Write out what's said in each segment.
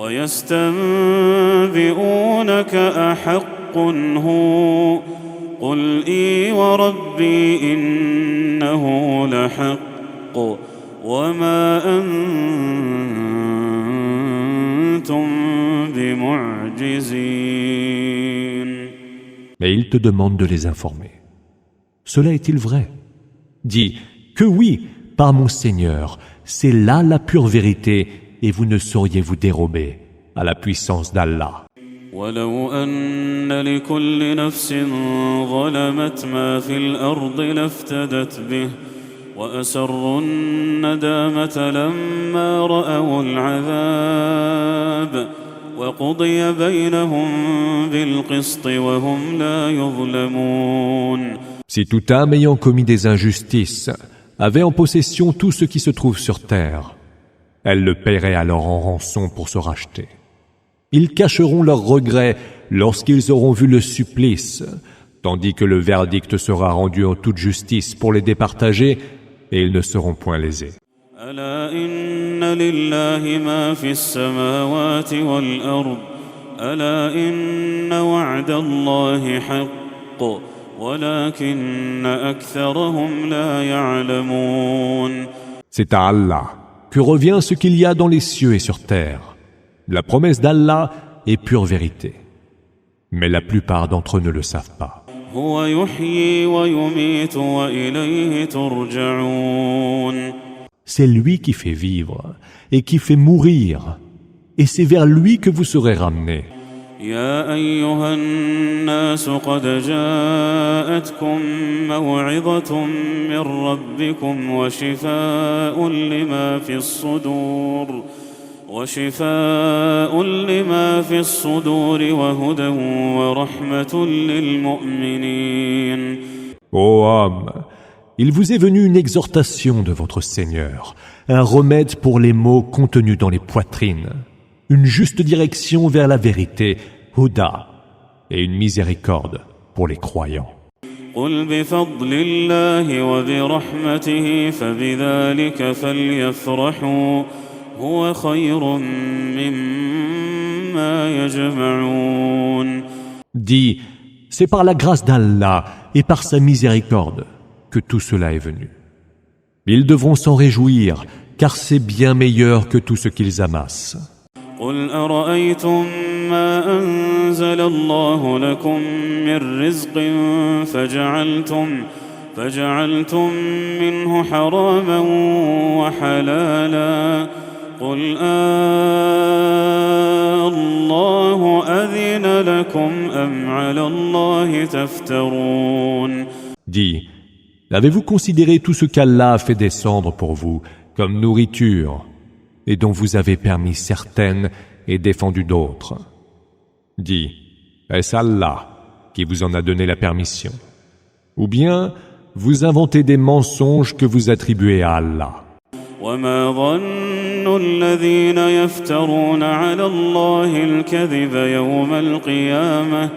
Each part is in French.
ويستنبئونك أحق هو قل إي وربي إنه لحق وما أنتم بمعجزين. Mais il te demande de les informer. Cela est-il vrai? Dis que oui, par mon Seigneur, c'est là la pure vérité et vous ne sauriez vous dérober à la puissance d'Allah. ولو أن لكل نفس ظلمت ما في الأرض لافتدت به وأسروا الندامة لما رأوا العذاب وقضي بينهم بالقسط وهم لا يظلمون. Si toute âme ayant commis des injustices avait en possession tout ce qui se trouve sur terre, elle le paierait alors en rançon pour se racheter. Ils cacheront leurs regrets lorsqu'ils auront vu le supplice, tandis que le verdict sera rendu en toute justice pour les départager et ils ne seront point lésés. ألا إن لله ما في السماوات والأرض ألا إن وعد الله حق ولكن أكثرهم لا يعلمون. C'est à Allah que revient ce qu'il y a dans les cieux et sur terre. La promesse d'Allah est pure vérité. Mais la plupart d'entre eux ne le savent pas. هو يحيي ويميت وإليه ترجعون. C'est lui qui fait vivre et qui fait mourir. Et c'est vers lui que vous serez ramenés. يا أيها الناس قد جاءتكم موعظة من ربكم وشفاء لما في الصدور وهدى ورحمة للمؤمنين. Ô homme, il vous est venu une exhortation de votre Seigneur, un remède pour les maux contenus dans les poitrines, une juste direction vers la vérité, Huda, et une miséricorde pour les croyants. قل بفضل الله وبرحمته فبذلك فليفرحوا هو خير مما يجمعون. Dis, c'est par la grâce d'Allah et par sa miséricorde que tout cela est venu. Ils devront s'en réjouir, car c'est bien meilleur que tout ce qu'ils amassent. قل أرأيتم ما أنزل الله لكم من رزق فجعلتم منه حراما وحلالا قل الله أذن لكم أم على الله تفترون. Dis, avez-vous considéré tout ce qu'Allah a fait descendre pour vous comme nourriture et dont vous avez permis certaines et défendu d'autres? Dis, est-ce Allah qui vous en a donné la permission? Ou bien vous inventez des mensonges que vous attribuez à Allah? وما ظن الذين يفترون على الله الكذب يوم القيامة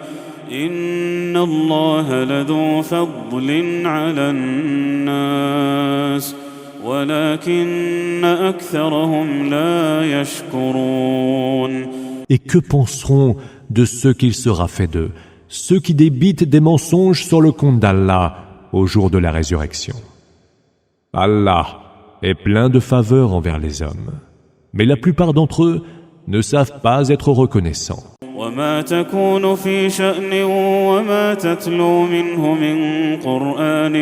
إن الله لذو فضل على الناس ولكن أكثرهم لا يشكرون. Et que penseront de ce qu'il sera fait d'eux, ceux qui débitent des mensonges sur le compte d'Allah au jour de la résurrection? Allah est plein de faveurs envers les hommes, mais la plupart d'entre eux ne savent pas être reconnaissants. وما تكون في شأن وما تتلو منه من قرآن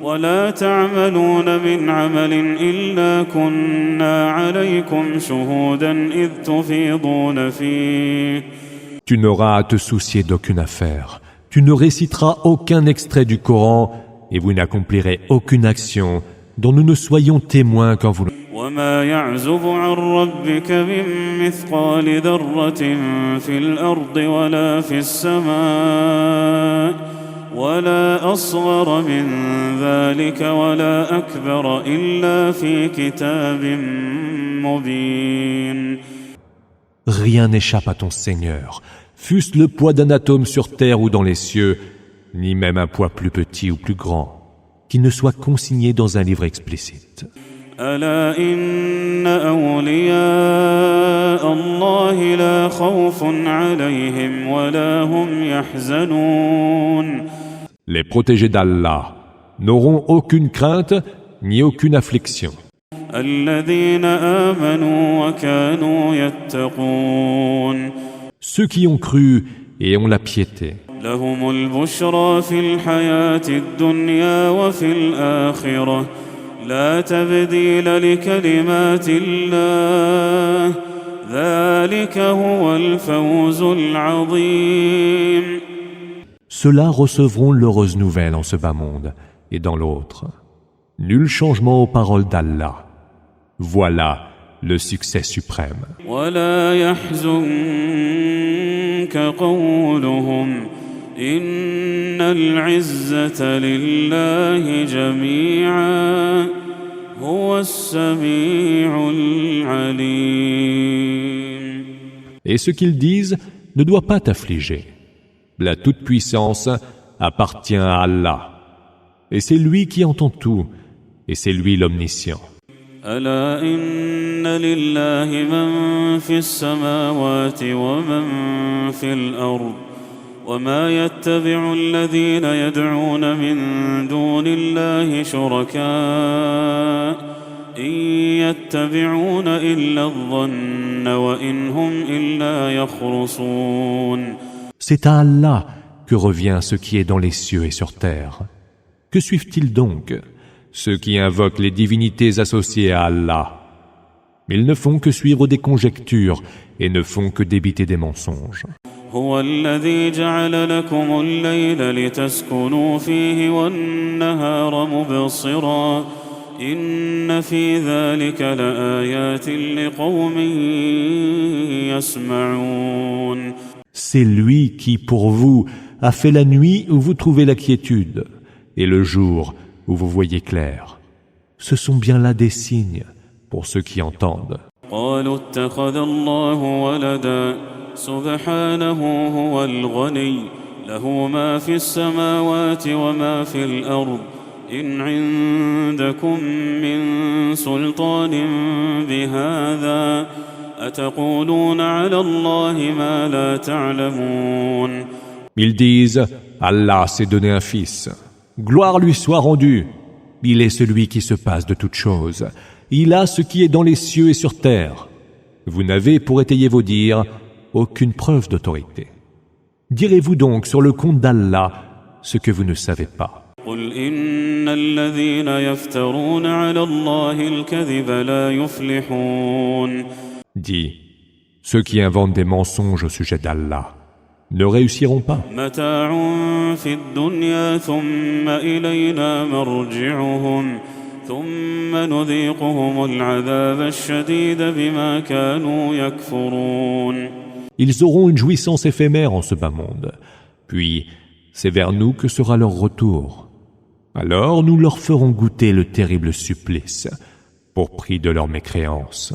ولا تعملون من عمل إلا كنا عليكم شهودا إذ تفيضون فيه. Tu n'auras à te soucier d'aucune affaire, tu ne réciteras aucun extrait du Coran et vous n'accomplirez aucune action dont nous ne soyons témoins quand vous le... وما يعزب عن ربك من مثقال ذرة في الأرض ولا في السماء ولا أصغر من ذلك ولا أكبر إلا في كتاب مبين. Rien n'échappe à ton Seigneur, fût-ce le poids d'un atome sur terre ou dans les cieux, ni même un poids plus petit ou plus grand, qui ne soit consigné dans un livre explicite. ألا إن أولياء الله لا خوف عليهم ولا هم يحزنون. Les protégés d'Allah n'auront aucune crainte ni aucune affliction. الذين آمنوا وكانوا يتقون. Ceux qui ont cru et ont la piété. لهم البشرى في الحياة الدنيا وفي الآخرة لا تبديل لكلمات الله ذلك هو الفوز العظيم. Ceux-là recevront l'heureuse nouvelle en ce bas monde et dans l'autre. Nul changement aux paroles d'Allah. Voilà le succès suprême. ولا يحزنك قولهم إن العزة لله جميعا هو السميع العليم. Et ce qu'ils disent ne doit pas t'affliger. La toute-puissance appartient à Allah. Et c'est lui qui entend tout, et c'est lui l'omniscient. ألا إن لله من في السماوات ومن في الأرض وما يتبع الذين يدعون من دون الله شركاء إن يتبعون إلا الظن وإن هم إلا يخرصون. C'est à Allah que revient ce qui est dans les cieux et sur terre. Que suivent-ils donc, ceux qui invoquent les divinités associées à Allah? Ils ne font que suivre des conjectures et ne font que débiter des mensonges. هو الذي جعل لكم الليل لتسكنوا فيه والنهار مبصرا إن في ذلك لآيات لقوم يسمعون. C'est lui qui, pour vous, a fait la nuit où vous trouvez la quiétude et le jour où vous voyez clair. Ce sont bien là des signes pour ceux qui entendent. قالوا اتخذ الله ولدا سبحانه هو الغني له ما في السماوات وما في الأرض إن عندكم من سلطان بهذا أتقولون على الله ما لا تعلمون. Ils disent, Allah s'est donné un fils. Gloire lui soit rendue. Il est celui qui se passe de toutes choses. Il a ce qui est dans les cieux et sur terre. Vous n'avez, pour étayer vos dires, aucune preuve d'autorité. Direz-vous donc sur le compte d'Allah ce que vous ne savez pas. قل إن الذين يفترون على الله الكذب لا يفلحون. Dis, ceux qui inventent des mensonges au sujet d'Allah ne réussiront pas. متاع في الدنيا ثم إلينا مرجعهم ثم نذيقهم العذاب الشديد بما كانوا يكفرون. Ils auront une jouissance éphémère en ce bas monde, puis c'est vers nous que sera leur retour. Alors nous leur ferons goûter le terrible supplice pour prix de leur mécréance.